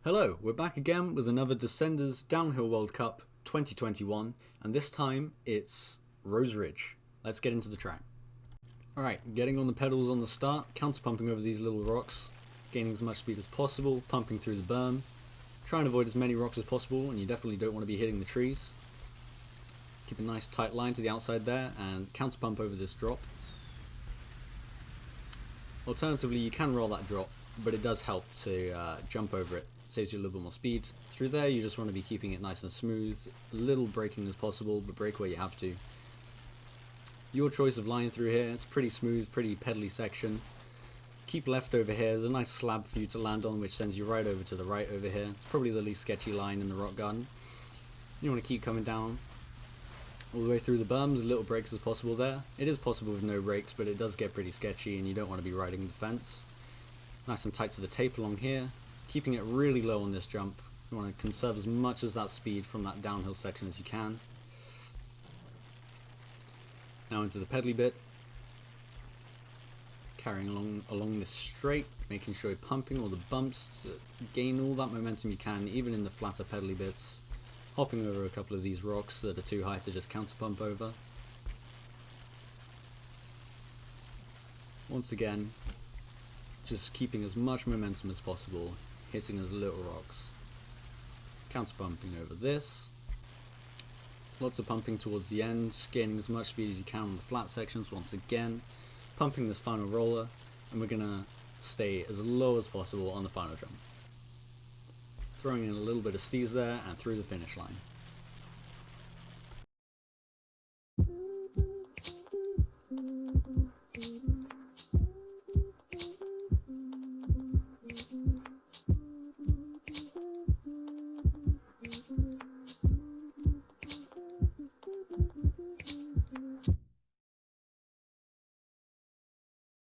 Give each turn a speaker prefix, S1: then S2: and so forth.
S1: Hello, we're back again with another Descenders Downhill World Cup 2021, and this time it's Rose Ridge. Let's get into the track. Alright, getting on the pedals on the start, counter-pumping over these little rocks, gaining as much speed as possible, pumping through the berm, trying to avoid as many rocks as possible, and you definitely don't want to be hitting the trees. Keep a nice tight line to the outside there, and counter-pump over this drop. Alternatively, you can roll that drop, but it does help to jump over it. Saves you a little bit more speed. Through there, you just want to be keeping it nice and smooth, a little braking as possible, but brake where you have to. Your choice of line through here. It's pretty smooth, pretty pedally section. Keep left over here. There's a nice slab for you to land on, which sends you right over to the right over here. It's probably the least sketchy line in the rock garden. You want to keep coming down all the way through the berms, little brakes as possible there. It is possible with no brakes, but it does get pretty sketchy and you don't want to be riding the fence. Nice and tight to the tape along here. Keeping it really low on this jump. You want to conserve as much as that speed from that downhill section as you can. Now into the pedally bit. Carrying along this straight, making sure you're pumping all the bumps to gain all that momentum you can, even in the flatter pedally bits. Hopping over a couple of these rocks that are too high to just counter pump over. Once again, just keeping as much momentum as possible, hitting as little rocks. Counter pumping over this. Lots of pumping towards the end, gaining as much speed as you can on the flat sections once again. Pumping this final roller, and we're going to stay as low as possible on the final jump. Throwing in a little bit of steez there and through the finish line.